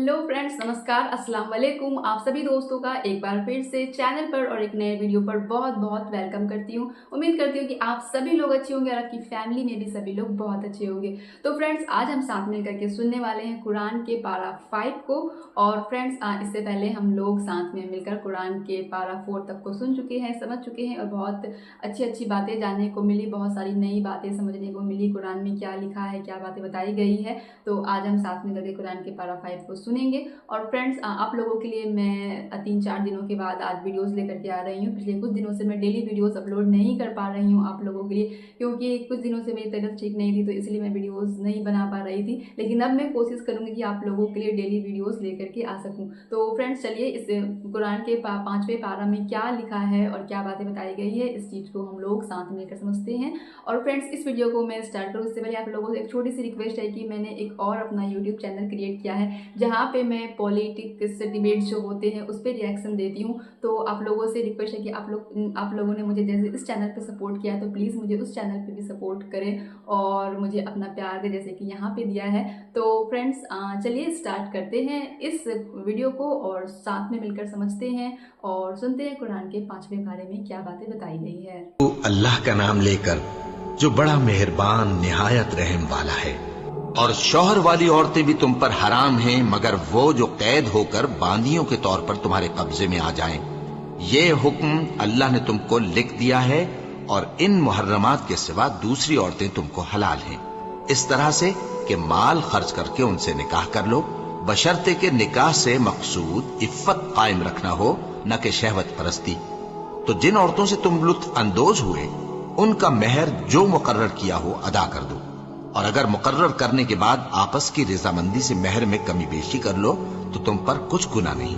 Hello friends, नमस्कार, अस्सलाम वालेकुम। आप सभी दोस्तों का एक बार फिर से चैनल पर और एक नए वीडियो पर बहुत बहुत वेलकम करती हूँ। उम्मीद करती हूँ कि आप सभी लोग अच्छे होंगे और आपकी फैमिली में भी सभी लोग बहुत अच्छे होंगे। तो फ्रेंड्स, आज हम साथ मिल करके सुनने वाले हैं कुरान के पारा 5 को। और फ्रेंड्स, इससे पहले हम लोग साथ में मिलकर कुरान के पारा 4 तक को सुन चुके हैं, समझ चुके हैं और बहुत अच्छी अच्छी बातें जानने को मिली, बहुत सारी नई बातें समझने को मिली। कुरान में क्या लिखा है, क्या बातें बताई गई है। तो आज हम साथ में करके कुरान के पारा 5 को सुनेंगे। और फ्रेंड्स, आप लोगों के लिए मैं 3-4 दिनों के बाद आज वीडियोस लेकर के आ रही हूँ। पिछले कुछ दिनों से मैं डेली वीडियोस अपलोड नहीं कर पा रही हूँ आप लोगों के लिए, क्योंकि कुछ दिनों से मेरी तबीयत ठीक नहीं थी, तो इसलिए मैं वीडियोस नहीं बना पा रही थी। लेकिन अब मैं कोशिश करूँगी कि आप लोगों के लिए डेली वीडियोस लेकर के आ सकूँ। तो फ्रेंड्स, चलिए इस कुरान के 5वें पारा में क्या लिखा है और क्या बातें बताई गई है, इस चीज़ को हम लोग साथ मिलकर समझते हैं। और फ्रेंड्स, इस वीडियो को मैं स्टार्ट करूँ उससे पहले आप लोगों से एक छोटी सी रिक्वेस्ट है कि मैंने एक और अपना यूट्यूब चैनल क्रिएट किया है, जहाँ पे मैं पॉलिटिक्स डिबेट्स जो होते हैं उस पर रिएक्शन देती हूँ। तो आप लोगों से रिक्वेस्ट है कि आप लोगों ने मुझे जैसे इस चैनल पे सपोर्ट किया है, तो प्लीज़ मुझे उस चैनल पे भी सपोर्ट करें और मुझे अपना प्यार दें जैसे कि यहाँ पे दिया है। तो फ्रेंड्स, चलिए स्टार्ट करते हैं इस वीडियो को और साथ में मिलकर समझते हैं और सुनते हैं कुरान के 5वें पारे में क्या बातें बताई गई है। तो अल्लाह का नाम लेकर जो बड़ा मेहरबान निहायत रहम वाला है। और शौहर वाली औरतें भी तुम पर हराम हैं, मगर वो जो कैद होकर बांदियों के तौर पर तुम्हारे कब्जे में आ जाएं। ये हुक्म अल्लाह ने तुमको लिख दिया है और इन मुहर्रमात के सिवा दूसरी औरतें तुमको हलाल हैं, इस तरह से कि माल खर्च करके उनसे निकाह कर लो, बशर्ते के निकाह से मकसूद इफ्फत कायम रखना हो, न कि शहवत परस्ती। तो जिन औरतों से तुम लुत्फ अंदोज हुए उनका मेहर जो मुकर्रर किया हो अदा कर दो। और अगर मुकर्रर करने के बाद आपस की रजामंदी से मेहर में कमी बेशी कर लो तो तुम पर कुछ गुनाह नहीं।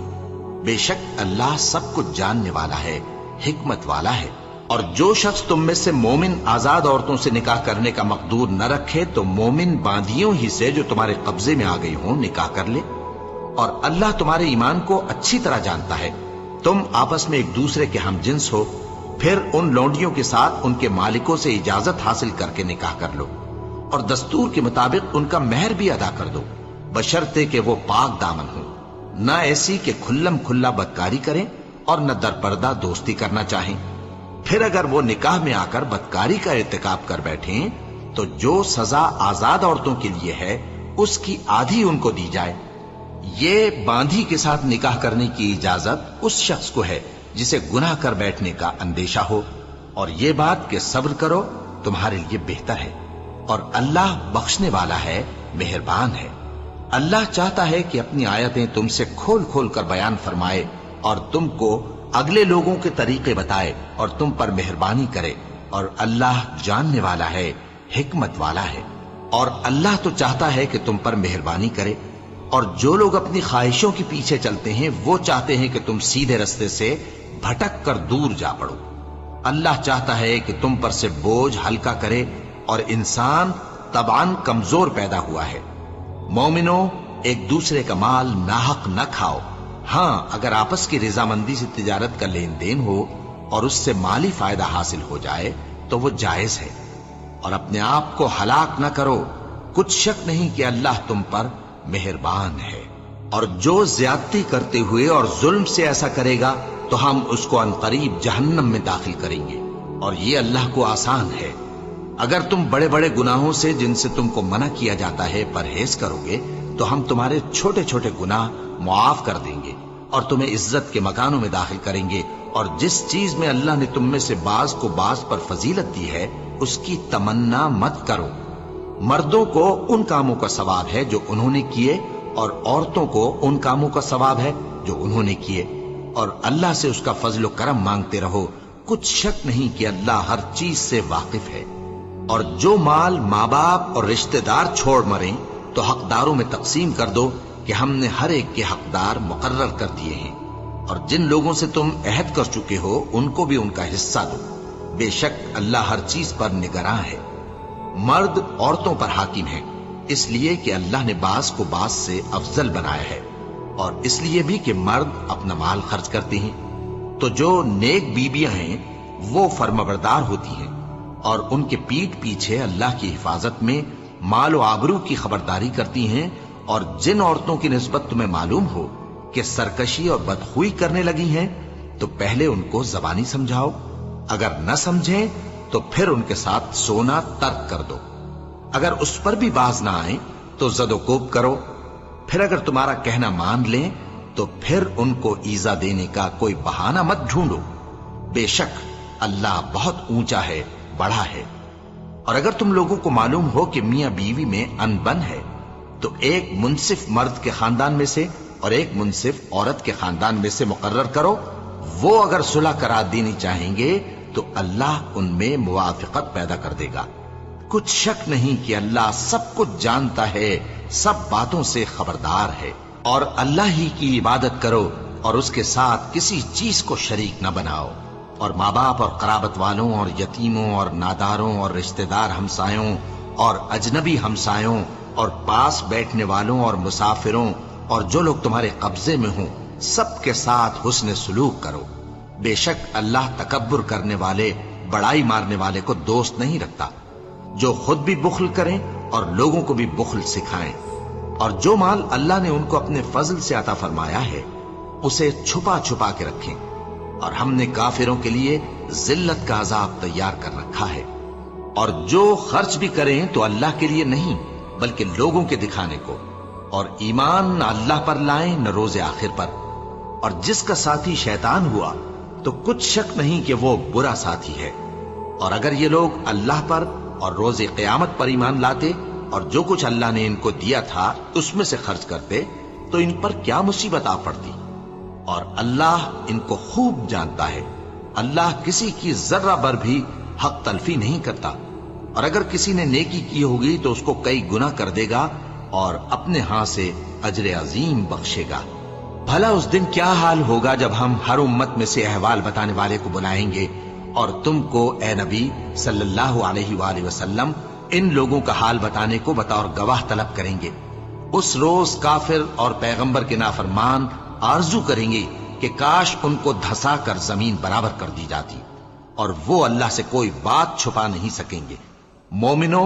बेशक अल्लाह सब कुछ जानने वाला है, हिकमत वाला है। और जो शख्स तुम में से मोमिन आजाद औरतों से निकाह करने का मकदूर न रखे तो मोमिन बांधियों ही से जो तुम्हारे कब्जे में आ गई हो निकाह कर ले। और अल्लाह तुम्हारे ईमान को अच्छी तरह जानता है। तुम आपस में एक दूसरे के हम जिन्स हो, फिर उन लौंडियों के साथ उनके मालिकों से इजाजत हासिल करके निकाह कर लो और दस्तूर के मुताबिक उनका मेहर भी अदा कर दो, बशर्ते कि वो पाक दामन हो, न ऐसी कि खुल्लम खुल्ला बदकारी करें और न दरपर्दा दोस्ती करना चाहें। फिर अगर वो निकाह में आकर बदकारी का इर्तिकाब कर बैठें तो जो सजा आजाद औरतों के लिए है उसकी आधी उनको दी जाए। ये बांधी के साथ निकाह करने की इजाजत उस शख्स को है जिसे गुनाह कर बैठने का अंदेशा हो। और ये बात कि सब्र करो तुम्हारे लिए बेहतर है, और अल्लाह बख्शने वाला है, मेहरबान है। अल्लाह चाहता है कि अपनी आयतें तुमसे खोल खोल कर बयान फरमाए और तुमको अगले लोगों के तरीके बताए और तुम पर मेहरबानी करे। और अल्लाह जानने वाला है, हिकमत वाला है। और अल्लाह तो चाहता है कि तुम पर मेहरबानी करे, और जो लोग अपनी ख्वाहिशों के पीछे चलते हैं वो चाहते हैं कि तुम सीधे रास्ते से भटक कर दूर जा पड़ो। अल्लाह चाहता है कि तुम पर से बोझ हल्का करे, और इंसान तबान कमजोर पैदा हुआ है। मोमिनो, एक दूसरे का माल नाहक न खाओ। हाँ, अगर आपस की रजामंदी से तिजारत का लेन देन हो और उससे माली फायदा हासिल हो जाए तो वो जायज है। और अपने आप को हलाक न करो, कुछ शक नहीं कि अल्लाह तुम पर मेहरबान है। और जो ज्यादती करते हुए और जुल्म से ऐसा करेगा तो हम उसको अनकरीब जहन्नम में दाखिल करेंगे, और ये अल्लाह को आसान है। अगर तुम बड़े बड़े गुनाहों से जिनसे तुमको मना किया जाता है परहेज करोगे तो हम तुम्हारे छोटे छोटे गुनाह मुआफ कर देंगे और तुम्हें इज्जत के मकानों में दाखिल करेंगे। और जिस चीज में अल्लाह ने तुम में से बाज को बाज पर फजीलत दी है उसकी तमन्ना मत करो। मर्दों को उन कामों का सवाब है जो उन्होंने किए, और औरतों को उन कामों का सवाब है जो उन्होंने किए। और अल्लाह से उसका फजल करम मांगते रहो, कुछ शक नहीं कि अल्लाह हर चीज से वाकिफ है। और जो माल माँ बाप और रिश्तेदार छोड़ मरें तो हकदारों में तकसीम कर दो कि हमने हर एक के हकदार मुकर्रर कर दिए हैं। और जिन लोगों से तुम अहद कर चुके हो उनको भी उनका हिस्सा दो, बेशक अल्लाह हर चीज पर निगरां है। मर्द औरतों पर हाकिम है, इसलिए कि अल्लाह ने बास को बास से अफजल बनाया है, और इसलिए भी कि मर्द अपना माल खर्च करते हैं। तो जो नेक बीबियां हैं वो फर्माबरदार होती हैं और उनके पीठ पीछे अल्लाह की हिफाजत में माल और आबरू की खबरदारी करती हैं और जिन औरतों की निस्बत तुम्हें मालूम हो कि सरकशी और बदखुई करने लगी हैं, तो पहले उनको जबानी समझाओ। अगर न समझें तो फिर उनके साथ सोना तर्क कर दो। अगर उस पर भी बाज ना आए तो जदोकोब करो। फिर अगर तुम्हारा कहना मान लें तो फिर उनको ईजा देने का कोई बहाना मत ढूंढो। बेशक अल्लाह बहुत ऊंचा है, बड़ा है। और अगर तुम लोगों को मालूम हो कि मियां बीवी में अनबन है, तो एक मुंसिफ मर्द के खानदान में से और एक मुंसिफ औरत के खानदान में से मुकर्रर करो। वो अगर सुलह करा देनी चाहेंगे तो अल्लाह उनमें मुवाफिकत पैदा कर देगा। कुछ शक नहीं कि अल्लाह सब कुछ जानता है, सब बातों से खबरदार है। और अल्लाह ही की इबादत करो और उसके साथ किसी चीज को शरीक न बनाओ। और माँ बाप और कराबत वालों और यतीमों और नादारों और रिश्तेदार हमसायों और अजनबी हमसायों और पास बैठने वालों और मुसाफिरों और जो लोग तुम्हारे कब्जे में हों, सबके साथ हुस्न सुलूक करो। बेशक अल्लाह तकब्बुर करने वाले, बड़ाई मारने वाले को दोस्त नहीं रखता। जो खुद भी बुख्ल करें और लोगों को भी बुख्ल सिखाएं। और जो माल अल्लाह ने उनको अपने फजल से अता फरमाया है, उसे छुपा छुपा के रखें। और हमने काफिरों के लिए जिल्लत का अजाब तैयार कर रखा है। और जो खर्च भी करें तो अल्लाह के लिए नहीं, बल्कि लोगों के दिखाने को। और ईमान न अल्लाह पर लाएं न रोजे आखिर पर। और जिसका साथी शैतान हुआ तो कुछ शक नहीं कि वो बुरा साथी है। और अगर ये लोग अल्लाह पर और रोजे क़यामत पर ईमान लाते और जो कुछ अल्लाह ने इनको दिया था उसमें से खर्च करते, तो इन पर क्या मुसीबत आ पड़ती। और अल्लाह इनको खूब जानता है। अल्लाह किसी की जर्रा भर भी हक तलफी नहीं करता। और अगर किसी ने नेकी की होगी तो उसको कई गुना कर देगा और अपने हाथ से अजर अजीम बख्शेगा। भला उस दिन क्या हाल होगा जब हम हर उम्मत में से अहवाल बताने वाले को बुलाएंगे और तुमको ए नबी सल्लल्लाहु अलैहि वसल्लम इन लोगों का हाल बताने को बतौर गवाह तलब करेंगे। उस रोज काफिर और पैगंबर के नाफरमान आरजू करेंगे कि काश उनको धसा कर जमीन बराबर कर दी जाती। और वो अल्लाह से कोई बात छुपा नहीं सकेंगे। मोमिनो,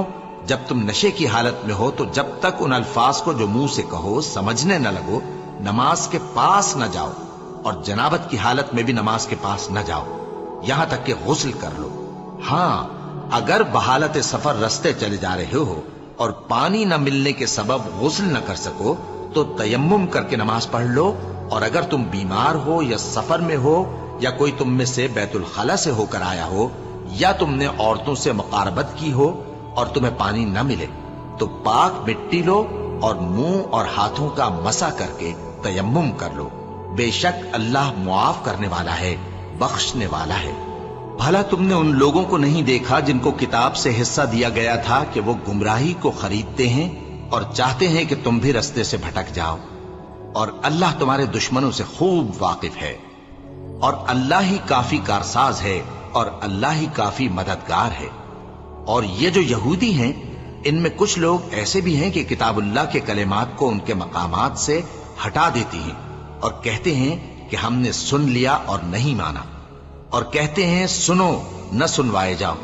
जब तुम नशे की हालत में हो तो जब तक उन अल्फाज को जो मुंह से कहो समझने न लगो, नमाज के पास न जाओ। और जनाबत की हालत में भी नमाज के पास न जाओ, यहां तक कि गुस्ल कर लो। हां, अगर बहालत सफर रस्ते चले जा रहे हो और पानी न मिलने के सबब गुस्ल न कर सको तो तयम्मुम करके नमाज पढ़ लो। और अगर तुम बीमार हो या सफर में हो या कोई तुम में से बैतुल खला से होकर आया हो या तुमने औरतों से मुकारबत की हो और तुम्हें पानी न मिले, तो पाक मिट्टी लो और मुंह और हाथों का मसा करके तयम्मुम कर लो। बेशक अल्लाह मुआफ करने वाला है, बख्शने वाला है। भला तुमने उन लोगों को नहीं देखा जिनको किताब से हिस्सा दिया गया था कि वो गुमराही को खरीदते हैं और चाहते हैं कि तुम भी रास्ते से भटक जाओ। और अल्लाह तुम्हारे दुश्मनों से खूब वाकिफ है। और अल्लाह ही काफी कारसाज है और अल्लाह ही काफी मददगार है। और ये जो यहूदी हैं, इनमें कुछ लोग ऐसे भी हैं कि किताबुल्लाह के कलेमात को उनके मकामात से हटा देती हैं और कहते हैं कि हमने सुन लिया और नहीं माना। और कहते हैं सुनो न सुनवाए जाओ।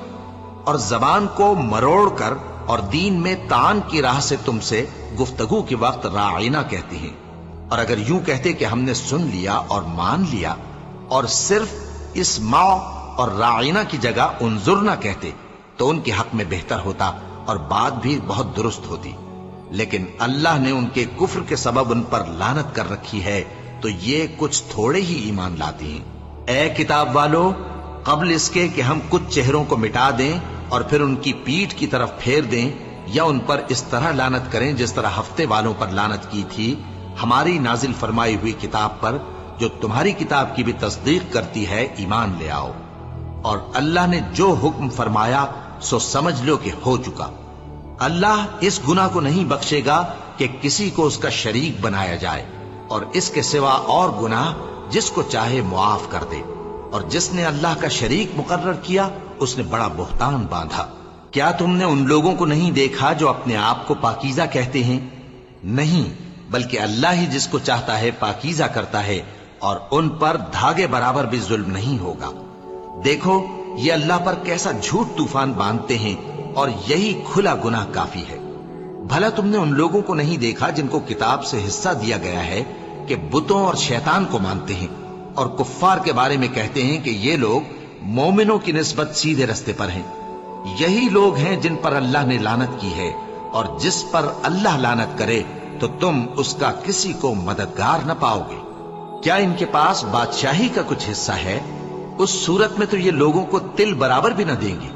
और जबान को मरोड़ कर और दीन में तान की राह से तुमसे गुफ्तगू के वक्त राइना कहती हैं। और अगर यूं कहते कि हमने सुन लिया और मान लिया और सिर्फ इस माँ और राइना की जगह उन्जुर न कहते, तो उनके हक में बेहतर होता और बात भी बहुत दुरुस्त होती। लेकिन अल्लाह ने उनके कुफ्र के सबब उन पर लानत कर रखी है, तो ये कुछ थोड़े ही ईमान लाती हैं। ए किताब वालों, कबल इसके कि हम कुछ चेहरों को मिटा दें और फिर उनकी पीठ की तरफ फेर दें या उन पर इस तरह लानत करें जिस तरह हफ्ते वालों पर लानत की थी, हमारी नाजिल फरमाई हुई किताब पर जो तुम्हारी किताब की भी तस्दीक करती है, ईमान ले आओ। और अल्लाह ने जो हुक्म फरमाया सो समझ लो कि हो चुका। अल्लाह इस गुनाह को नहीं बख्शेगा कि किसी को उसका शरीक बनाया जाए, और इसके सिवा और गुनाह जिसको चाहे मुआफ कर दे। और जिसने अल्लाह का शरीक मुकर्रर किया उसने बड़ा बुहतान बांधा। क्या तुमने उन लोगों को नहीं देखा जो अपने आप को पाकीज़ा कहते हैं? नहीं, बल्कि अल्लाह ही जिसको चाहता है पाकीज़ा करता है, और उन पर धागे बराबर भी जुल्म नहीं होगा। देखो ये अल्लाह पर कैसा झूठ तूफान बांधते हैं, और यही खुला गुनाह काफी है। भला तुमने उन लोगों को नहीं देखा जिनको किताब से हिस्सा दिया गया है कि बुतों और शैतान को मानते हैं और कुफ्फार के बारे में कहते हैं कि ये लोग मोमिनों की निस्बत सीधे रास्ते पर हैं। यही लोग हैं जिन पर अल्लाह ने लानत की है, और जिस पर अल्लाह लानत करे तो तुम उसका किसी को मददगार न पाओगे। क्या इनके पास बादशाही का कुछ हिस्सा है? उस सूरत में तो ये लोगों को तिल बराबर भी न देंगे,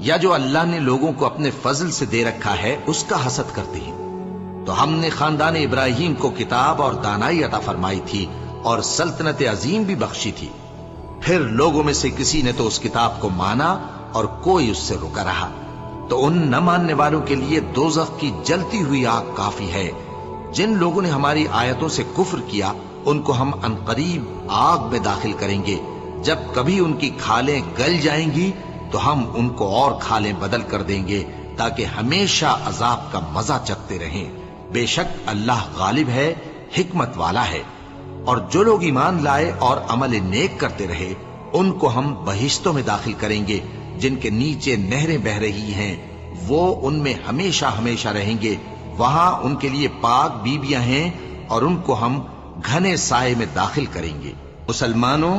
या जो अल्लाह ने लोगों को अपने फजल से दे रखा है उसका हसद करते हैं। तो हमने खानदान इब्राहिम को किताब और दानाई अता फरमाई थी और सल्तनत अजीम भी बख्शी थी। फिर लोगों में से किसी ने तो उस किताब को माना और कोई उससे रुका रहा, तो उन न मानने वालों के लिए दोज़ख की जलती हुई आग काफी है। जिन लोगों ने हमारी आयतों से कुफ्र किया उनको हम अनकरीब आग में दाखिल करेंगे। जब कभी उनकी खालें गल जाएंगी तो हम उनको और खालें बदल कर देंगे ताकि हमेशा अजाब का मजा चखते रहें। बेशक अल्लाह गालिब है, हिकमत वाला है। और जो लोग ईमान लाए और अमल नेक करते रहे उनको हम बहिश्तों में दाखिल करेंगे जिनके नीचे नहरें बह रही हैं। वो उनमें हमेशा हमेशा रहेंगे। वहां उनके लिए पाक बीबियां हैं और उनको हम घने साए में दाखिल करेंगे। मुसलमानों,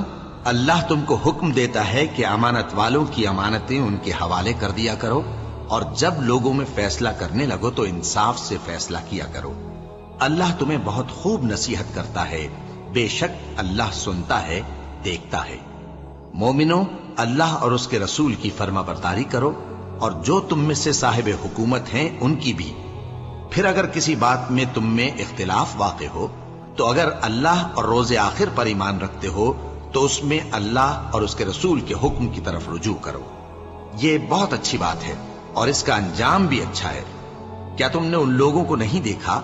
अल्लाह तुमको हुक्म देता है कि अमानत वालों की अमानतें उनके हवाले कर दिया करो, और जब लोगों में फैसला करने लगो तो इंसाफ से फैसला किया करो। अल्लाह तुम्हें बहुत खूब नसीहत करता है। बेशक अल्लाह सुनता है, देखता है। मोमिनो, अल्लाह और उसके रसूल की फर्माबरदारी करो, और जो तुम में से साहिब हुकूमत हैं उनकी भी। फिर अगर किसी बात में तुम में इख्तिलाफ वाक़े हो तो अगर अल्लाह और रोज़े आखिर पर ईमान रखते हो तो उसमें अल्लाह और उसके रसूल के हुक्म की तरफ रुजू करो। ये बहुत अच्छी बात है और इसका अंजाम भी अच्छा है। क्या तुमने उन लोगों को नहीं देखा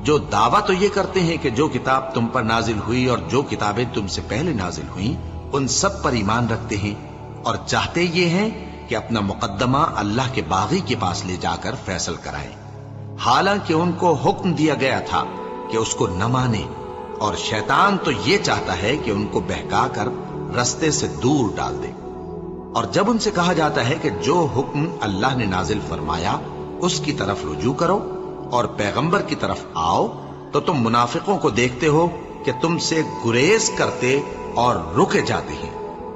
जो दावा तो ये करते हैं कि जो किताब तुम पर नाजिल हुई और जो किताबें तुमसे पहले नाजिल हुई उन सब पर ईमान रखते हैं, और चाहते ये हैं कि अपना मुकद्दमा अल्लाह के बागी के पास ले जाकर फैसल कराएं। हालांकि उनको हुक्म दिया गया था कि उसको न माने, और शैतान तो ये चाहता है कि उनको बहकाकर रास्ते से दूर डाल दे। और जब उनसे कहा जाता है कि जो हुक्म अल्लाह ने नाजिल फरमाया उसकी तरफ रुजू करो और पैगंबर की तरफ आओ, तो तुम मुनाफिकों को देखते हो कि तुमसे गुरेज करते और रुके जाते हैं।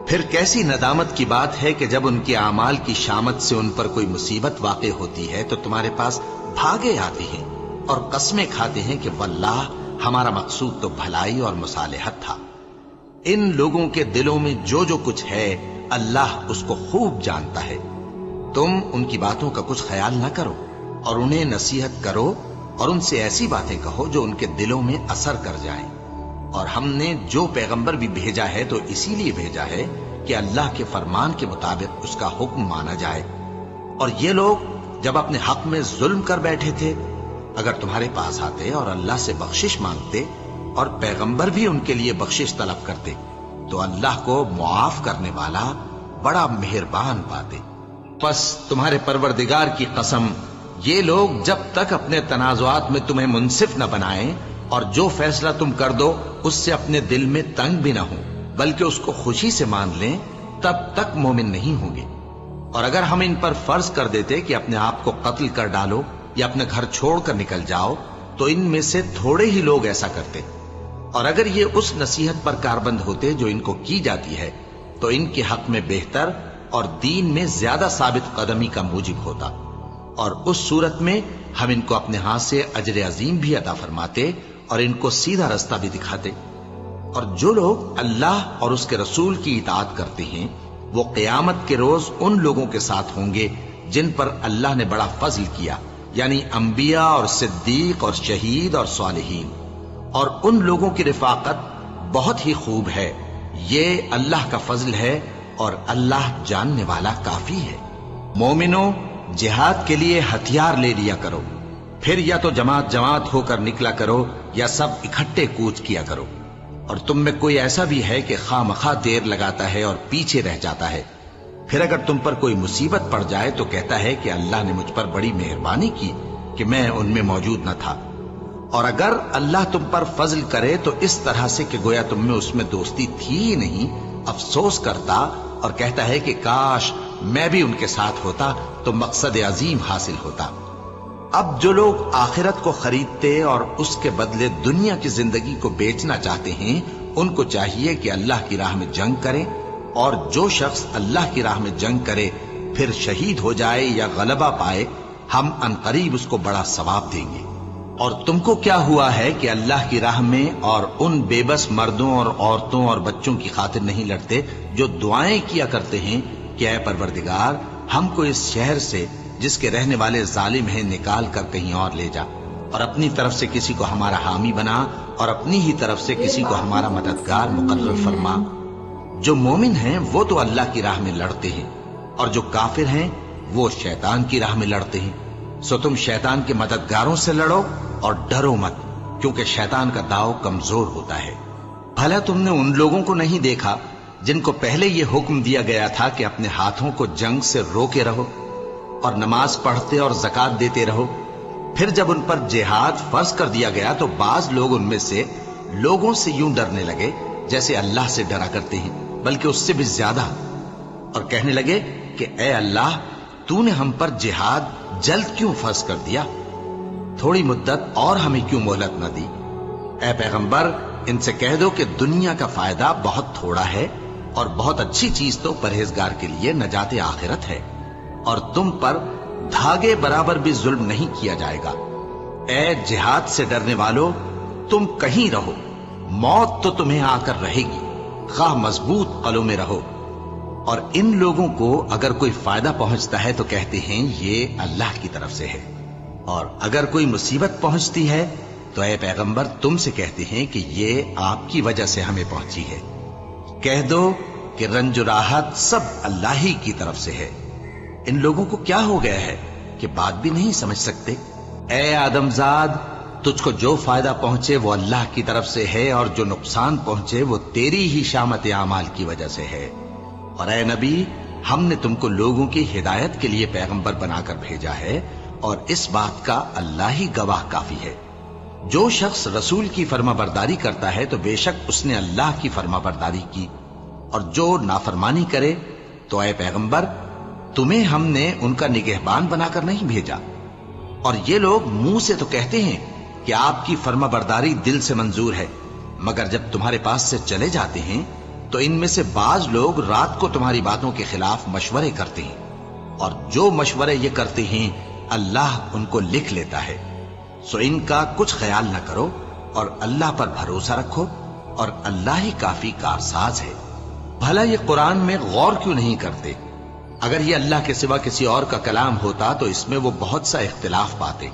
फिर कैसी नदामत की बात है कि जब उनके आमाल की शामत से उन पर कोई मुसीबत वाक़े होती है तो तुम्हारे पास भागे आते हैं और कस्में खाते हैं कि वल्लाह हमारा मकसूद तो भलाई और मुसालिहत था। इन लोगों के दिलों में जो जो कुछ है अल्लाह उसको खूब जानता है। तुम उनकी बातों का कुछ ख्याल न करो और उन्हें नसीहत करो और उनसे ऐसी बातें कहो जो उनके दिलों में असर कर जाएं। और हमने जो पैगंबर भी भेजा है तो इसीलिए भेजा है कि अल्लाह के फरमान के मुताबिक उसका हुक्म माना जाए। और ये लोग जब अपने हक में जुल्म कर बैठे थे, अगर तुम्हारे पास आते और अल्लाह से बख्शिश मांगते और पैगंबर भी उनके लिए बख्शिश तलब करते तो अल्लाह को मुआफ करने वाला बड़ा मेहरबान पाते। बस तुम्हारे परवरदिगार की कसम, ये लोग जब तक अपने तनाजुआत में तुम्हें मुंसिफ न बनाएं और जो फैसला तुम कर दो उससे अपने दिल में तंग भी न हो बल्कि उसको खुशी से मान लें, तब तक मोमिन नहीं होंगे। और अगर हम इन पर फर्ज कर देते कि अपने आप को कत्ल कर डालो या अपने घर छोड़कर निकल जाओ तो इनमें से थोड़े ही लोग ऐसा करते। और अगर ये उस नसीहत पर कारबंद होते जो इनको की जाती है तो इनके हक में बेहतर और दीन में ज्यादा साबित कदमी का मूजिब होता, और उस सूरत में हम इनको अपने हाथ से अजर अजीम भी अता फरमाते और इनको सीधा रास्ता भी दिखाते। और जो लोग अल्लाह और उसके रसूल की इताअत करते हैं वो क़यामत के रोज उन लोगों के साथ होंगे जिन पर अल्लाह ने बड़ा फजल किया, यानी अंबिया और सिद्दीक और शहीद और सालिहीन। और उन लोगों की रिफाकत बहुत ही खूब है। ये अल्लाह का फजल है और अल्लाह जानने वाला काफी है। मोमिनो, जिहाद के लिए हथियार ले लिया करो, फिर या तो जमात जमात होकर निकला करो या सब इकट्ठे कूच किया करो। और तुम में कोई ऐसा भी है कि खामखा देर लगाता है और पीछे रह जाता है, फिर अगर तुम पर कोई मुसीबत पड़ जाए तो कहता है कि अल्लाह ने मुझ पर बड़ी मेहरबानी की कि मैं उनमें मौजूद न था। और अगर अल्लाह तुम पर फजल करे तो इस तरह से कि गोया तुम में उसमें दोस्ती थी ही नहीं, अफसोस करता और कहता है कि काश मैं भी उनके साथ होता तो मकसद अजीम हासिल होता। اب جو لوگ آخرت کو خریدتے اور اس کے بدلے دنیا کی زندگی کو بیچنا چاہتے ہیں، ان کو چاہیے کہ اللہ کی راہ میں جنگ کریں، اور جو شخص اللہ کی راہ میں جنگ کرے پھر شہید ہو جائے یا غلبہ پائے، ہم عنقریب اس کو بڑا ثواب دیں گے۔ اور تم کو کیا ہوا ہے کہ اللہ کی راہ میں اور ان بے بس مردوں اور عورتوں اور بچوں کی خاطر نہیں لڑتے جو دعائیں کیا کرتے ہیں کہ اے پروردگار، ہم کو اس شہر سے جس کے رہنے والے ظالم ہیں نکال کر کہیں اور لے جا، اور اپنی طرف سے کسی کو ہمارا حامی بنا، اور اپنی ہی طرف سے کسی کو ہمارا مددگار مقرر فرما۔ جو مومن ہیں وہ تو اللہ کی راہ میں لڑتے ہیں، اور جو کافر ہیں وہ شیطان کی راہ میں لڑتے ہیں۔ سو تم شیطان کے مددگاروں سے لڑو اور ڈرو مت، کیونکہ شیطان کا داؤ کمزور ہوتا ہے۔ بھلا تم نے ان لوگوں کو نہیں دیکھا جن کو پہلے یہ حکم دیا گیا تھا کہ اپنے ہاتھوں کو جنگ سے روکے رہو اور نماز پڑھتے اور زکوٰۃ دیتے رہو؟ پھر جب ان پر جہاد فرض کر دیا گیا تو بعض لوگ ان میں سے لوگوں سے یوں ڈرنے لگے جیسے اللہ سے ڈرا کرتے ہیں، بلکہ اس سے بھی زیادہ، اور کہنے لگے کہ اے اللہ، تو نے ہم پر جہاد جلد کیوں فرض کر دیا؟ تھوڑی مدت اور ہمیں کیوں مہلت نہ دی؟ اے پیغمبر، ان سے کہہ دو کہ دنیا کا فائدہ بہت تھوڑا ہے، اور بہت اچھی چیز تو پرہیزگار کے لیے نجات آخرت ہے، اور تم پر دھاگے برابر بھی ظلم نہیں کیا جائے گا۔ اے جہاد سے ڈرنے والو، تم کہیں رہو، موت تو تمہیں آ کر رہے گی، خواہ مضبوط قلعوں میں رہو۔ اور ان لوگوں کو اگر کوئی فائدہ پہنچتا ہے تو کہتے ہیں یہ اللہ کی طرف سے ہے، اور اگر کوئی مصیبت پہنچتی ہے تو اے پیغمبر تم سے کہتے ہیں کہ یہ آپ کی وجہ سے ہمیں پہنچی ہے۔ کہہ دو کہ رنج و راحت سب اللہ ہی کی طرف سے ہے۔ ان لوگوں کو کیا ہو گیا ہے کہ بات بھی نہیں سمجھ سکتے؟ اے آدم زاد، تجھ کو جو فائدہ پہنچے وہ اللہ کی طرف سے ہے، اور جو نقصان پہنچے وہ تیری ہی شامت اعمال کی وجہ سے ہے۔ اور اے نبی، ہم نے تم کو لوگوں کی ہدایت کے لیے پیغمبر بنا کر بھیجا ہے، اور اس بات کا اللہ ہی گواہ کافی ہے۔ جو شخص رسول کی فرما برداری کرتا ہے تو بے شک اس نے اللہ کی فرما برداری کی، اور جو نافرمانی کرے تو اے پیغمبر، تمہیں ہم نے ان کا نگہبان بنا کر نہیں بھیجا۔ اور یہ لوگ منہ سے تو کہتے ہیں کہ آپ کی فرما برداری دل سے منظور ہے، مگر جب تمہارے پاس سے چلے جاتے ہیں تو ان میں سے بعض لوگ رات کو تمہاری باتوں کے خلاف مشورے کرتے ہیں، اور جو مشورے یہ کرتے ہیں اللہ ان کو لکھ لیتا ہے۔ سو ان کا کچھ خیال نہ کرو، اور اللہ پر بھروسہ رکھو، اور اللہ ہی کافی کارساز ہے۔ بھلا یہ قرآن میں غور کیوں نہیں کرتے؟ اگر یہ اللہ کے سوا کسی اور کا کلام ہوتا تو اس میں وہ بہت سا اختلاف پاتے،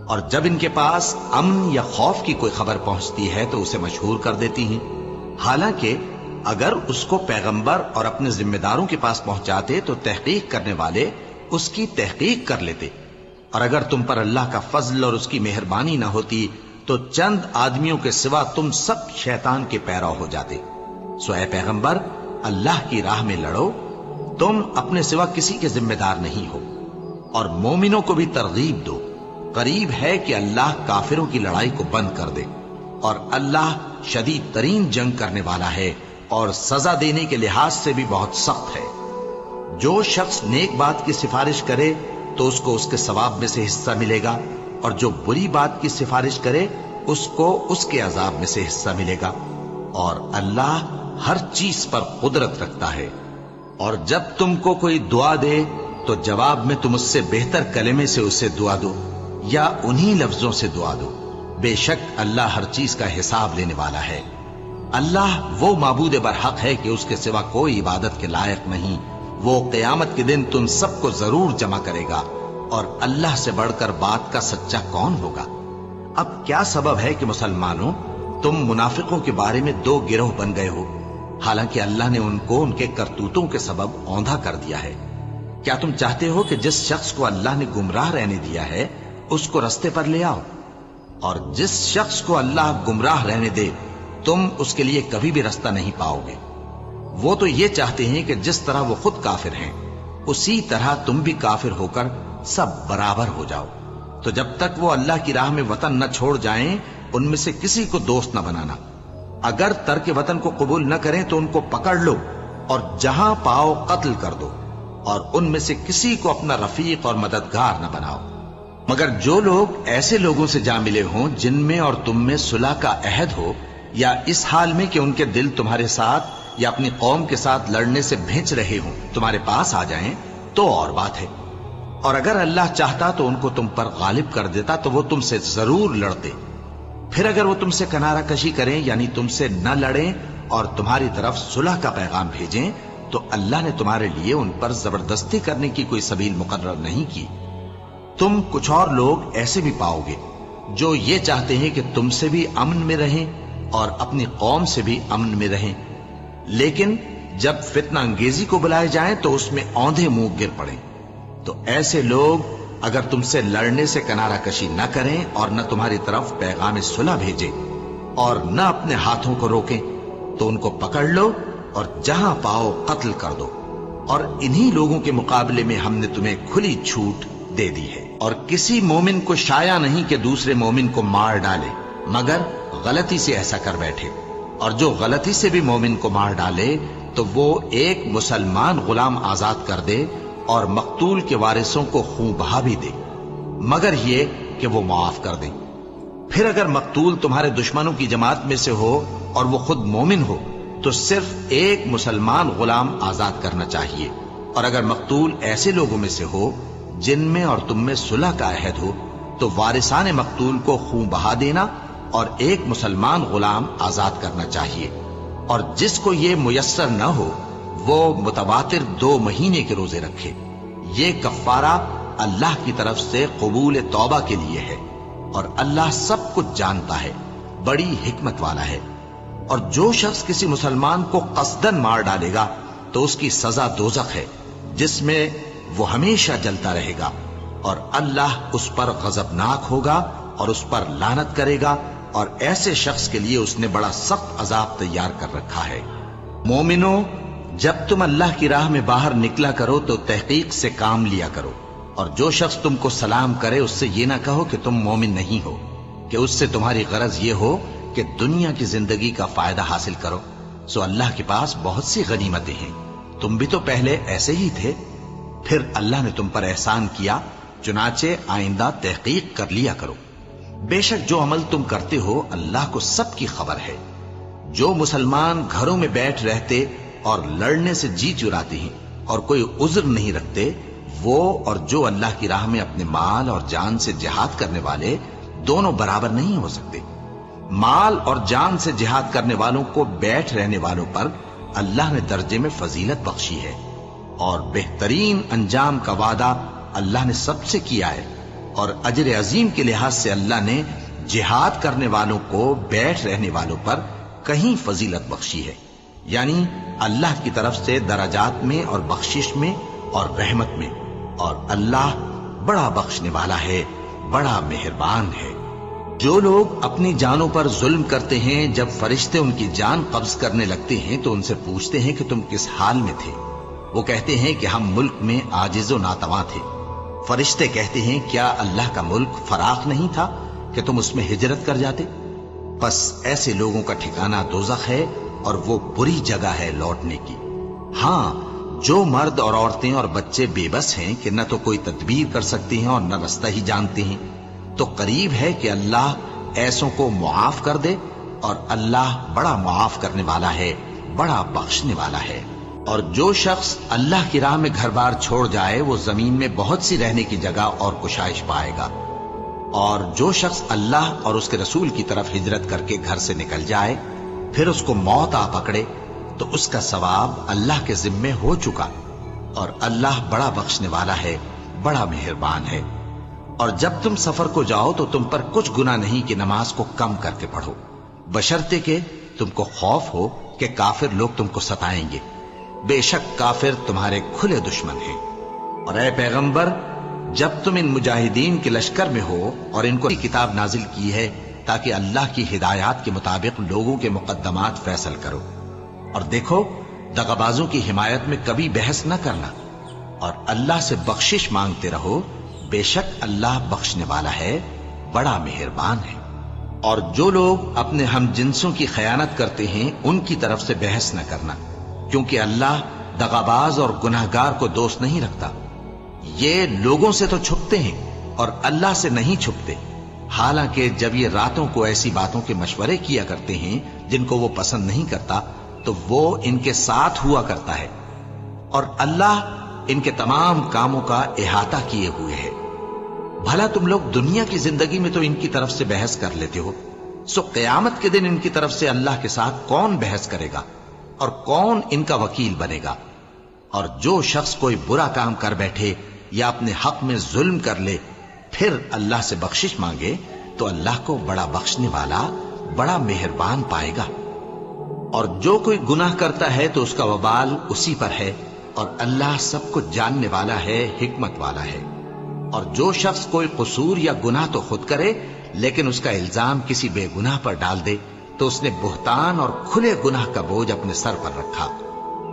اور جب ان کے پاس امن یا خوف کی کوئی خبر پہنچتی ہے تو اسے مشہور کر دیتی ہیں، حالانکہ اگر اس کو پیغمبر اور اپنے ذمہ داروں کے پاس پہنچاتے تو تحقیق کرنے والے اس کی تحقیق کر لیتے، اور اگر تم پر اللہ کا فضل اور اس کی مہربانی نہ ہوتی تو چند آدمیوں کے سوا تم سب شیطان کے پیرو ہو جاتے۔ سو اے پیغمبر، اللہ کی راہ میں لڑو، تم اپنے سوا کسی کے ذمہ دار نہیں ہو، اور مومنوں کو بھی ترغیب دو۔ قریب ہے کہ اللہ کافروں کی لڑائی کو بند کر دے، اور اللہ شدید ترین جنگ کرنے والا ہے، اور سزا دینے کے لحاظ سے بھی بہت سخت ہے۔ جو شخص نیک بات کی سفارش کرے تو اس کو اس کے ثواب میں سے حصہ ملے گا، اور جو بری بات کی سفارش کرے اس کو اس کے عذاب میں سے حصہ ملے گا، اور اللہ ہر چیز پر قدرت رکھتا ہے۔ اور جب تم کو کوئی دعا دے تو جواب میں تم اس سے بہتر کلمے سے اسے دعا دو، یا انہی لفظوں سے دعا دو، بے شک اللہ ہر چیز کا حساب لینے والا ہے۔ اللہ وہ معبود برحق ہے کہ اس کے سوا کوئی عبادت کے لائق نہیں۔ وہ قیامت کے دن تم سب کو ضرور جمع کرے گا، اور اللہ سے بڑھ کر بات کا سچا کون ہوگا؟ اب کیا سبب ہے کہ مسلمانوں تم منافقوں کے بارے میں دو گروہ بن گئے ہو، حالانکہ اللہ نے ان کو ان کے کرتوتوں کے سبب اوندھا کر دیا ہے؟ کیا تم چاہتے ہو کہ جس شخص کو اللہ نے گمراہ رہنے دیا ہے اس کو رستے پر لے آؤ، اور جس شخص کو اللہ گمراہ رہنے دے تم اس کے لیے کبھی بھی رستہ نہیں پاؤ گے؟ وہ تو یہ چاہتے ہیں کہ جس طرح وہ خود کافر ہیں اسی طرح تم بھی کافر ہو کر سب برابر ہو جاؤ۔ تو جب تک وہ اللہ کی راہ میں وطن نہ چھوڑ جائیں ان میں سے کسی کو دوست نہ بنانا۔ اگر ترک وطن کو قبول نہ کریں تو ان کو پکڑ لو اور جہاں پاؤ قتل کر دو، اور ان میں سے کسی کو اپنا رفیق اور مددگار نہ بناؤ۔ मगर जो लोग ऐसे लोगों से जा मिले हों जिनमें और तुम में सुलह का अहद हो, या इस हाल में कि उनके दिल तुम्हारे साथ या अपनी कौम के साथ लड़ने से भिंच रहे हों, तुम्हारे पास आ जाएं, तो और बात है। और अगर अल्लाह चाहता तो उनको तुम पर गालिब कर देता, तो वो तुमसे जरूर लड़ते। फिर अगर वो तुमसे किनारा कशी करें, यानी तुमसे न लड़ें और तुम्हारी तरफ सुलह का पैगाम भेजें, तो अल्लाह ने तुम्हारे लिए उन पर जबरदस्ती करने की कोई सबील मुकर्रर नहीं की। तुम कुछ और लोग ऐसे भी पाओगे जो ये चाहते हैं कि तुमसे भी अमन में रहें और अपनी कौम से भी अमन में रहें, लेकिन जब फितना अंगेजी को बुलाए जाएं तो उसमें औंधे मुंह गिर पड़े। तो ऐसे लोग अगर तुमसे लड़ने से किनारा कशी न करें और न तुम्हारी तरफ पैगाम सुलह भेजें और न अपने हाथों को रोकें, तो उनको पकड़ लो और जहां पाओ कत्ल कर दो। और इन्हीं लोगों के मुकाबले में हमने तुम्हें खुली छूट दे दी है। और किसी मोमिन को शाया नहीं कि दूसरे मोमिन को मार डाले, मगर गलती से ऐसा कर बैठे। और जो गलती से भी मोमिन को मार डाले तो वो एक मुसलमान गुलाम आजाद कर दे और मकतूल के वारिसों को खून बहा भी दे, मगर ये कि वो माफ कर दे। फिर अगर मकतूल तुम्हारे दुश्मनों की जमात में से हो और वो खुद मोमिन हो, तो सिर्फ एक मुसलमान गुलाम आजाद करना चाहिए। और अगर मकतूल ऐसे लोगों में से हो जिनमें और तुम में सुलह का अहद हो, तो वारिसाने मकतूल को खून बहा देना और एक मुसलमान गुलाम आजाद करना चाहिए। और जिसको ये मुयस्सर न हो वो मुतवातिर 2 महीने के रोजे रखे। ये कफ्फारा अल्लाह की तरफ से कबूल तौबा के लिए है, और अल्लाह सब कुछ जानता है, बड़ी हिकमत वाला है। और जो शख्स किसी मुसलमान को कस्दन मार डालेगा तो उसकी सजा दोजख है, जिसमें वो हमेशा जलता रहेगा, और अल्लाह उस पर गजबनाक होगा और उस पर लानत करेगा, और ऐसे शख्स के लिए उसने बड़ा सख्त अजाब तैयार कर रखा है। मोमिनो, जब तुम अल्लाह की राह में बाहर निकला करो तो तहकीक से काम लिया करो, और जो शख्स तुमको सलाम करे उससे ये ना कहो कि तुम मोमिन नहीं हो, कि उससे तुम्हारी गरज ये हो कि दुनिया की जिंदगी का फायदा हासिल करो। सो अल्लाह के पास बहुत सी गनीमतें हैं, तुम भी तो पहले ऐसे ही थे, फिर अल्लाह ने तुम पर एहसान किया, चुनाचे आइंदा तहकीक कर लिया करो। बेशक जो अमल तुम करते हो अल्लाह को सब की खबर है। जो मुसलमान घरों में बैठ रहते और लड़ने से जी चुराते हैं और कोई उज्र नहीं रखते, वो और जो अल्लाह की राह में अपने माल और जान से जिहाद करने वाले दोनों बराबर नहीं हो सकते। माल और जान से जिहाद करने वालों को बैठ रहने वालों पर अल्लाह ने दर्जे में फजीलत बख्शी है, और बेहतरीन अंजाम का वादा अल्लाह ने सबसे किया है। और अजर अजीम के लिहाज से अल्लाह ने जिहाद करने वालों को बैठ रहने वालों पर कहीं फजीलत बख्शी है, यानी अल्लाह की तरफ से दराजात में और बख्शिश में और रहमत में। और अल्लाह बड़ा बख्शने वाला है, बड़ा मेहरबान है। जो लोग अपनी जानों पर जुल्म करते हैं, जब फरिश्ते उनकी जान कब्ज करने लगते हैं तो उनसे पूछते हैं कि तुम किस हाल में थे। वो कहते हैं कि हम मुल्क में आजिज़ो नातवा थे। फरिश्ते कहते हैं क्या अल्लाह का मुल्क फराख नहीं था कि तुम उसमें हिजरत कर जाते। बस ऐसे लोगों का ठिकाना दोज़ख है और वो बुरी जगह है लौटने की। हाँ, जो मर्द और औरतें और बच्चे बेबस हैं कि न तो कोई तदबीर कर सकते हैं और न रास्ता ही जानते हैं, तो करीब है कि अल्लाह ऐसों को मुआफ कर दे, और अल्लाह बड़ा मुआफ करने वाला है, बड़ा बख्शने वाला है। और जो शख्स अल्लाह की राह में घर बार छोड़ जाए वो जमीन में बहुत सी रहने की जगह और कुशाइश पाएगा। और जो शख्स अल्लाह और उसके रसूल की तरफ हिजरत करके घर से निकल जाए, फिर उसको मौत आ पकड़े, तो उसका सवाब अल्लाह के जिम्मे हो चुका, और अल्लाह बड़ा बख्शने वाला है, बड़ा मेहरबान है। और जब तुम सफर को जाओ तो तुम पर कुछ गुनाह नहीं कि नमाज को कम करके पढ़ो, बशर्ते के तुमको खौफ हो कि काफिर लोग तुमको सताएंगे। बेशक काफिर तुम्हारे खुले दुश्मन हैं। और ऐ पैगंबर, जब तुम इन मुजाहिदीन के लश्कर में हो और इनको किताब नाजिल की है ताकि अल्लाह की हिदायत के मुताबिक लोगों के मुकद्दमात फैसल करो, और देखो दगाबाजों की हिमायत में कभी बहस न करना, और अल्लाह से बख्शिश मांगते रहो, बेशक अल्लाह बख्शने वाला है, बड़ा मेहरबान है। और जो लोग अपने हम जिन्सों की खयानत करते हैं उनकी तरफ से बहस न करना, क्योंकि अल्लाह दगाबाज और गुनाहगार को दोस्त नहीं रखता। ये लोगों से तो छुपते हैं और अल्लाह से नहीं छुपते। हालांकि जब ये रातों को ऐसी बातों के मशवरे किया करते हैं जिनको वो पसंद नहीं करता, तो वो इनके साथ हुआ करता है और अल्लाह इनके तमाम कामों का इहाता किए हुए है। भला तुम लोग दुनिया की जिंदगी में तो इनकी तरफ से बहस कर लेते हो, सो क़यामत के दिन इनकी तरफ से अल्लाह के साथ कौन बहस करेगा और कौन इनका वकील बनेगा? और जो शख्स कोई बुरा काम कर बैठे या अपने हक में जुल्म कर ले, फिर अल्लाह से बख्शिश मांगे, तो अल्लाह को बड़ा बख्शने वाला, बड़ा मेहरबान पाएगा। और जो कोई गुनाह करता है तो उसका वबाल उसी पर है, और अल्लाह सब कुछ जानने वाला है, हिकमत वाला है। और जो शख्स कोई कसूर या गुनाह तो खुद करे, लेकिन उसका इल्जाम किसी बेगुनाह पर डाल दे, तो उसने बुहतान और खुले गुनाह का बोझ अपने सर पर रखा।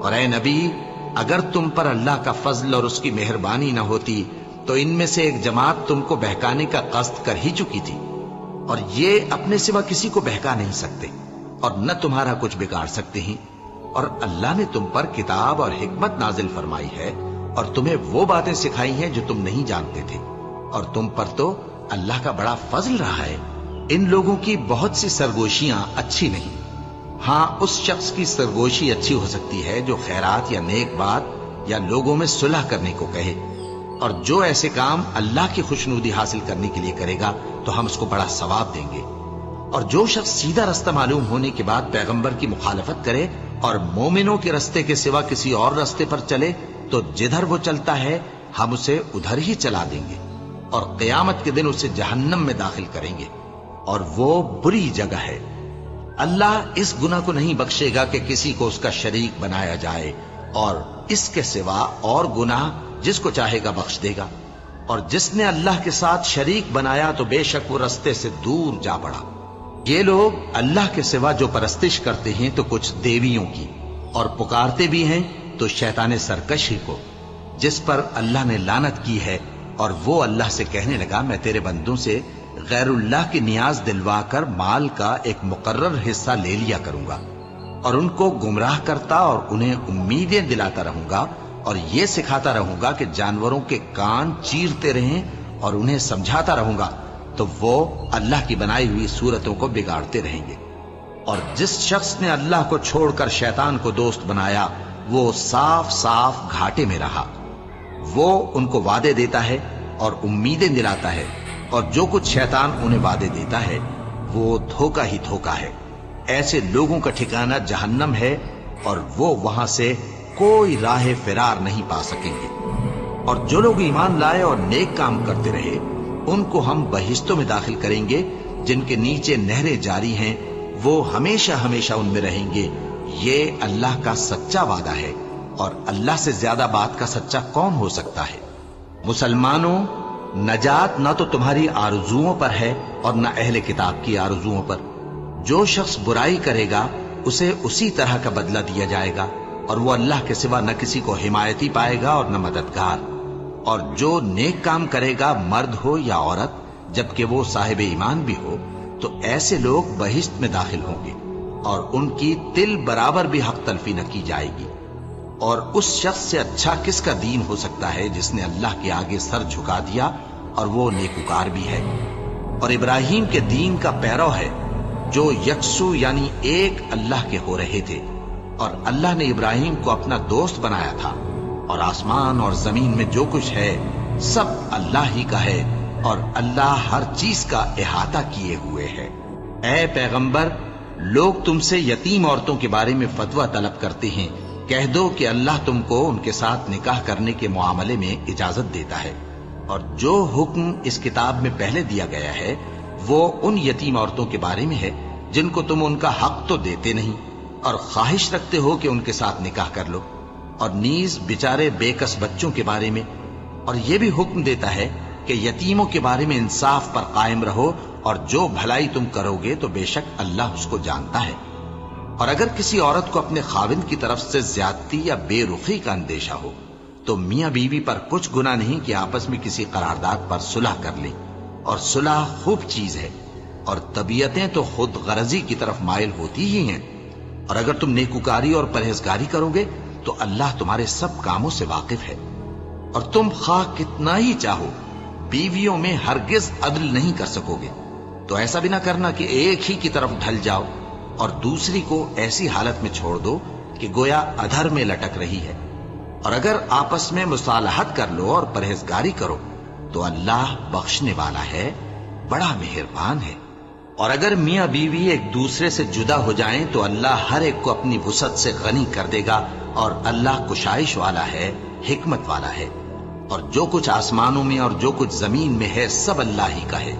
और ऐ नबी, अगर तुम पर अल्लाह का फजल और उसकी मेहरबानी न होती, तो इनमें से एक जमात तुमको बहकाने का कष्ट कर ही चुकी थी, और ये अपने सिवा किसी को बहका नहीं सकते और न तुम्हारा कुछ बिगाड़ सकते हैं। और अल्लाह ने तुम पर किताब और हिकमत नाजिल फरमाई है और तुम्हें वो बातें सिखाई हैं जो तुम नहीं जानते थे, और तुम पर तो अल्लाह का बड़ा फजल रहा है। इन लोगों की बहुत सी सरगोशियां अच्छी नहीं। हाँ, उस शख्स की सरगोशी अच्छी हो सकती है जो खैरात या नेक बात या लोगों में सुलह करने को कहे, और जो ऐसे काम अल्लाह की खुशनुदी हासिल करने के लिए करेगा तो हम उसको बड़ा सवाब देंगे। और जो शख्स सीधा रास्ता मालूम होने के बाद पैगंबर की मुखालफत करे और मोमिनों के रास्ते के सिवा किसी और रास्ते पर चले, तो जिधर वो चलता है हम उसे उधर ही चला देंगे और क़यामत के दिन उसे जहन्नम में दाखिल करेंगे, और वो बुरी जगह है। अल्लाह इस गुनाह को नहीं बख्शेगा कि किसी को उसका शरीक बनाया जाए, और इसके सिवा और गुनाह जिसको चाहेगा बख्श देगा। और जिसने अल्लाह के साथ शरीक बनाया तो बेशक वो रास्ते से दूर जा पड़ा। ये लोग अल्लाह के सिवा जो परस्तिश करते हैं तो कुछ देवियों की, और पुकारते भी हैं तो शैतान सरकशी को, जिस पर अल्लाह ने लानत की है। और वो अल्लाह से कहने लगा, मैं तेरे बंदों से गैरुल्लाह की नियाज दिलवा कर माल का एक मुकर्रर हिस्सा ले लिया करूंगा, और उनको गुमराह करता और उन्हें उम्मीदें दिलाता रहूंगा, और ये सिखाता रहूंगा कि जानवरों के कान चीरते रहें, और उन्हें समझाता रहूंगा, तो वो अल्लाह की बनाई हुई सूरतों को बिगाड़ते रहेंगे। और जिस शख्स ने अल्लाह को छोड़कर शैतान को दोस्त बनाया, वो साफ साफ घाटे में रहा। वो उनको वादे देता है और उम्मीदें दिलाता है, और जो कुछ शैतान उन्हें वादे देता है वो धोखा ही धोखा है। ऐसे लोगों का ठिकाना जहन्नम है, और वो वहां से कोई राह फिरार नहीं पा सकेंगे। और जो लोग ईमान लाए और नेक काम करते रहे, उनको हम बहिश्तों में दाखिल करेंगे जिनके नीचे नहरें जारी हैं, वो हमेशा हमेशा उनमें रहेंगे। ये अल्लाह का सच्चा वादा है, और अल्लाह से ज्यादा बात का सच्चा कौन हो सकता है। मुसलमानों, नजात न तो तुम्हारी आरजुओं पर है और न अहले किताब की आरजुओं पर। जो शख्स बुराई करेगा उसे उसी तरह का बदला दिया जाएगा, और वो अल्लाह के सिवा न किसी को हिमायती पाएगा और न मददगार। और जो नेक काम करेगा, मर्द हो या औरत, जबकि वो साहिब ईमान भी हो, तो ऐसे लोग बहिश्त में दाखिल होंगे, और उनकी तिल बराबर भी हक तलफी न की जाएगी। और उस शख्स से अच्छा किसका दीन हो सकता है जिसने अल्लाह के आगे सर झुका दिया, और वो नेकुकार भी है और इब्राहिम के दीन का पैरव है, जो यकसू यानी एक अल्लाह के हो रहे थे। और अल्लाह ने इब्राहिम को अपना दोस्त बनाया था, और आसमान और जमीन में जो कुछ है सब अल्लाह ही का है, और अल्लाह हर चीज का इहाता किए हुए है। ऐ पैगंबर, लोग तुमसे यतीम औरतों के बारे में फतवा तलब करते हैं, कह दो कि अल्लाह तुमको उनके साथ निकाह करने के मुआमले में इजाजत देता है, और जो हुक्म इस किताब में पहले दिया गया है वो उन यतीम औरतों के बारे में है जिनको तुम उनका हक तो देते नहीं, और ख्वाहिश रखते हो कि उनके साथ निकाह कर लो। और नीज बेचारे बेकस बच्चों के बारे में, और ये भी हुक्म देता है कि यतीमों के बारे में इंसाफ पर कायम रहो, और जो भलाई तुम करोगे तो बेशक अल्लाह उसको जानता है। और अगर किसी औरत को अपने खाविंद की तरफ से ज्यादती या बेरुखी का अंदेशा हो, तो मियां बीवी पर कुछ गुनाह नहीं कि आपस में किसी करारदाद पर सुलह कर ले, और सुलह खूब चीज है, और तबीयतें तो खुद गरजी की तरफ माइल होती ही हैं। और अगर तुम नेकुकारी और परहेजगारी करोगे तो अल्लाह तुम्हारे सब कामों से वाकिफ है। और तुम खा कितना ही चाहो بیویوں میں ہرگز عدل نہیں کر سکو گے، تو ایسا بھی نہ کرنا کہ ایک ہی کی طرف ڈھل جاؤ اور دوسری کو ایسی حالت میں چھوڑ دو کہ گویا ادھر میں لٹک رہی ہے۔ اور اگر آپس میں مصالحت کر لو اور پرہیزگاری کرو تو اللہ بخشنے والا ہے، بڑا مہربان ہے۔ اور اگر میاں بیوی ایک دوسرے سے جدا ہو جائیں تو اللہ ہر ایک کو اپنی وسعت سے غنی کر دے گا، اور اللہ کشائش والا ہے، حکمت والا ہے۔ اور جو کچھ آسمانوں میں اور جو کچھ زمین میں ہے سب اللہ ہی کا ہے۔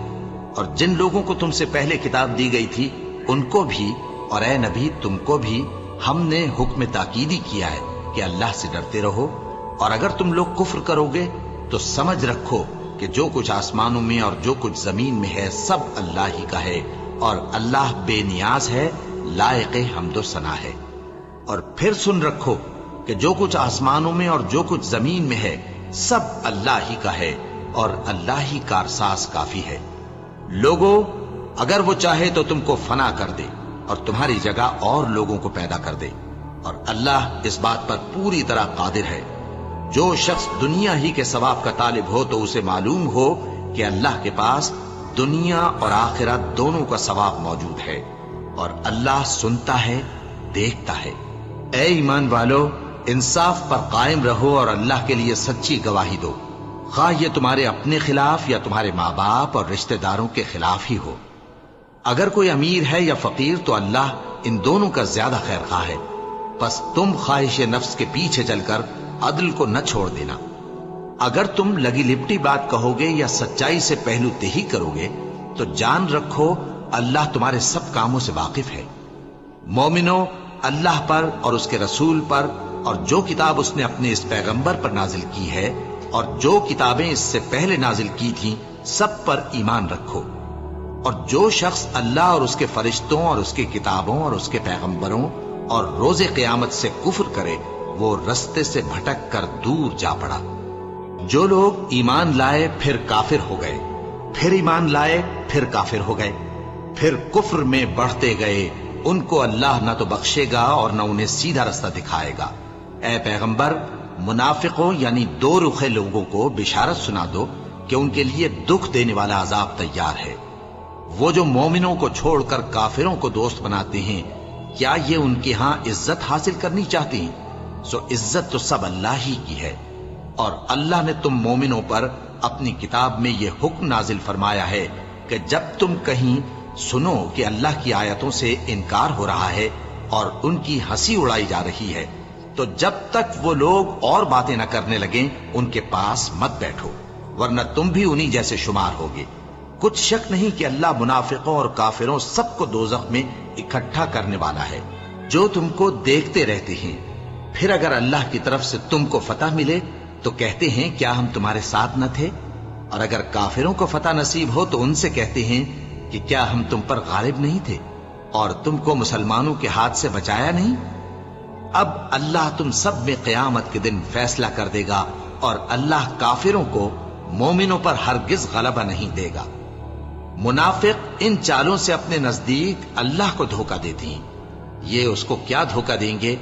اور جن لوگوں کو تم سے پہلے کتاب دی گئی تھی ان کو بھی اور اے نبی تم کو بھی ہم نے حکم تاکیدی کیا ہے کہ اللہ سے ڈرتے رہو، اور اگر تم لوگ کفر کرو گے تو سمجھ رکھو کہ جو کچھ آسمانوں میں اور جو کچھ زمین میں ہے سب اللہ ہی کا ہے، اور اللہ بے نیاز ہے، لائق حمد و ثنا ہے۔ اور پھر سن رکھو کہ جو کچھ آسمانوں میں اور جو کچھ زمین میں ہے سب اللہ ہی کا ہے، اور اللہ ہی کارساز کافی ہے۔ لوگو، اگر وہ چاہے تو تم کو فنا کر دے اور تمہاری جگہ اور لوگوں کو پیدا کر دے، اور اللہ اس بات پر پوری طرح قادر ہے۔ جو شخص دنیا ہی کے ثواب کا طالب ہو تو اسے معلوم ہو کہ اللہ کے پاس دنیا اور آخرت دونوں کا ثواب موجود ہے، اور اللہ سنتا ہے، دیکھتا ہے۔ اے ایمان والو، انصاف پر قائم رہو اور اللہ کے لیے سچی گواہی دو، خواہ یہ تمہارے اپنے خلاف یا تمہارے ماں باپ اور رشتہ داروں کے خلاف ہی ہو۔ اگر کوئی امیر ہے یا فقیر تو اللہ ان دونوں کا زیادہ خیر خواہ ہے، پس تم خواہش نفس کے پیچھے چل کر عدل کو نہ چھوڑ دینا۔ اگر تم لگی لپٹی بات کہو گے یا سچائی سے پہلو تہی کرو گے تو جان رکھو اللہ تمہارے سب کاموں سے واقف ہے۔ مومنو، اللہ پر اور اس کے رسول پر اور جو کتاب اس نے اپنے اس پیغمبر پر نازل کی ہے اور جو کتابیں اس سے پہلے نازل کی تھیں سب پر ایمان رکھو۔ اور جو شخص اللہ اور اس کے فرشتوں اور اس کی کتابوں اور اس کے پیغمبروں اور روز قیامت سے کفر کرے وہ رستے سے بھٹک کر دور جا پڑا۔ جو لوگ ایمان لائے پھر کافر ہو گئے، پھر ایمان لائے پھر کافر ہو گئے، پھر کفر میں بڑھتے گئے، ان کو اللہ نہ تو بخشے گا اور نہ انہیں سیدھا رستہ دکھائے گا۔ اے پیغمبر، منافقوں یعنی دو رخے لوگوں کو بشارت سنا دو کہ ان کے لیے دکھ دینے والا عذاب تیار ہے۔ وہ جو مومنوں کو چھوڑ کر کافروں کو دوست بناتے ہیں، کیا یہ ان کے ہاں عزت حاصل کرنی چاہتے ہیں؟ سو عزت تو سب اللہ ہی کی ہے۔ اور اللہ نے تم مومنوں پر اپنی کتاب میں یہ حکم نازل فرمایا ہے کہ جب تم کہیں سنو کہ اللہ کی آیتوں سے انکار ہو رہا ہے اور ان کی ہنسی اڑائی جا رہی ہے تو جب تک وہ لوگ اور باتیں نہ کرنے لگیں ان کے پاس مت بیٹھو، ورنہ تم بھی انہی جیسے شمار ہوگے۔ کچھ شک نہیں کہ اللہ منافقوں اور کافروں سب کو دوزخ میں اکٹھا کرنے والا ہے، جو تم کو دیکھتے رہتے ہیں۔ پھر اگر اللہ کی طرف سے تم کو فتح ملے تو کہتے ہیں کیا ہم تمہارے ساتھ نہ تھے؟ اور اگر کافروں کو فتح نصیب ہو تو ان سے کہتے ہیں کہ کیا ہم تم پر غالب نہیں تھے اور تم کو مسلمانوں کے ہاتھ سے بچایا نہیں؟ اب اللہ تم سب میں قیامت کے دن فیصلہ کر دے گا، اور اللہ کافروں کو مومنوں پر ہرگز غلبہ نہیں دے گا۔ منافق ان چالوں سے اپنے نزدیک اللہ کو دھوکہ دیتے ہیں، یہ اس کو کیا دھوکہ دیں گے؟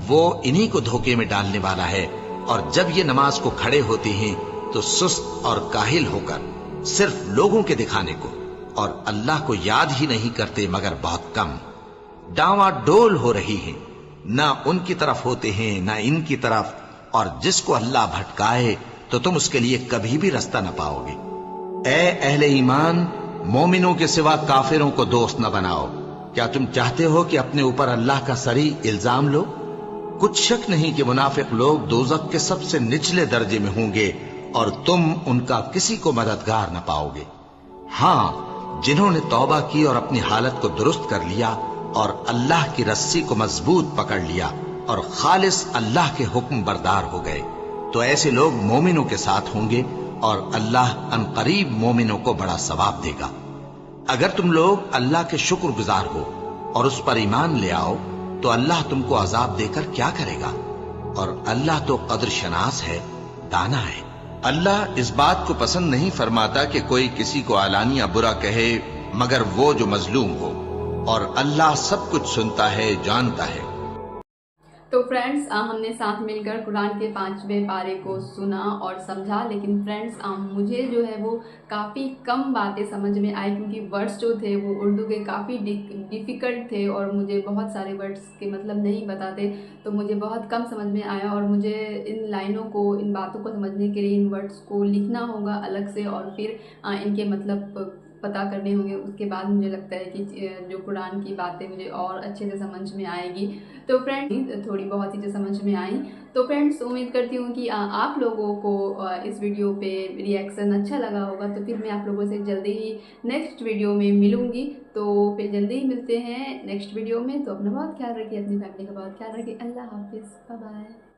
وہ انہی کو دھوکے میں ڈالنے والا ہے۔ اور جب یہ نماز کو کھڑے ہوتے ہیں تو سست اور کاہل ہو کر صرف لوگوں کے دکھانے کو اور اللہ کو یاد ہی نہیں کرتے مگر بہت کم، ڈاواں ڈول ہو رہی ہیں، نہ ان کی طرف ہوتے ہیں نہ ان کی طرف، اور جس کو اللہ بھٹکائے تو تم اس کے لیے کبھی بھی رستہ نہ پاؤ گے۔ اے اہل ایمان، مومنوں کے سوا کافروں کو دوست نہ بناؤ۔ کیا تم چاہتے ہو کہ اپنے اوپر اللہ کا صریح الزام لو؟ کچھ شک نہیں کہ منافق لوگ دوزخ کے سب سے نچلے درجے میں ہوں گے اور تم ان کا کسی کو مددگار نہ پاؤ گے۔ ہاں، جنہوں نے توبہ کی اور اپنی حالت کو درست کر لیا اور اللہ کی رسی کو مضبوط پکڑ لیا اور خالص اللہ کے حکم بردار ہو گئے تو ایسے لوگ مومنوں کے ساتھ ہوں گے، اور اللہ ان قریب مومنوں کو بڑا ثواب دے گا۔ اگر تم لوگ اللہ کے شکر گزار ہو اور اس پر ایمان لے آؤ تو اللہ تم کو عذاب دے کر کیا کرے گا؟ اور اللہ تو قدر شناس ہے، دانا ہے۔ اللہ اس بات کو پسند نہیں فرماتا کہ کوئی کسی کو علانیہ برا کہے مگر وہ جو مظلوم ہو، اور اللہ سب کچھ سنتا ہے، جانتا ہے۔ तो फ्रेंड्स हमने साथ मिलकर कुरान के 5वें पारे को सुना और समझा, लेकिन फ्रेंड्स मुझे जो है वो काफ़ी कम बातें समझ में आई, क्योंकि वर्ड्स जो थे वो उर्दू के काफ़ी डिफ़िकल्ट थे और मुझे बहुत सारे वर्ड्स के मतलब नहीं पता थे, तो मुझे बहुत कम समझ में आया। और मुझे इन लाइनों को, इन बातों को समझने के लिए इन वर्ड्स को लिखना होगा अलग से और फिर इनके मतलब पता करने होंगे। उसके बाद मुझे लगता है कि जो कुरान की बातें मुझे और अच्छे से समझ में आएगी। तो फ्रेंड्स थोड़ी बहुत चीज़ें समझ में आई। तो फ्रेंड्स उम्मीद करती हूँ कि आप लोगों को इस वीडियो पे रिएक्शन अच्छा लगा होगा। तो फिर मैं आप लोगों से जल्दी ही नेक्स्ट वीडियो में मिलूँगी। तो फिर जल्दी ही मिलते हैं नेक्स्ट वीडियो में। तो अपना बहुत ख्याल रखिए, अपनी फैमिली का बहुत ख्याल रखिए। अल्लाह हाफिज़, बाय बाय।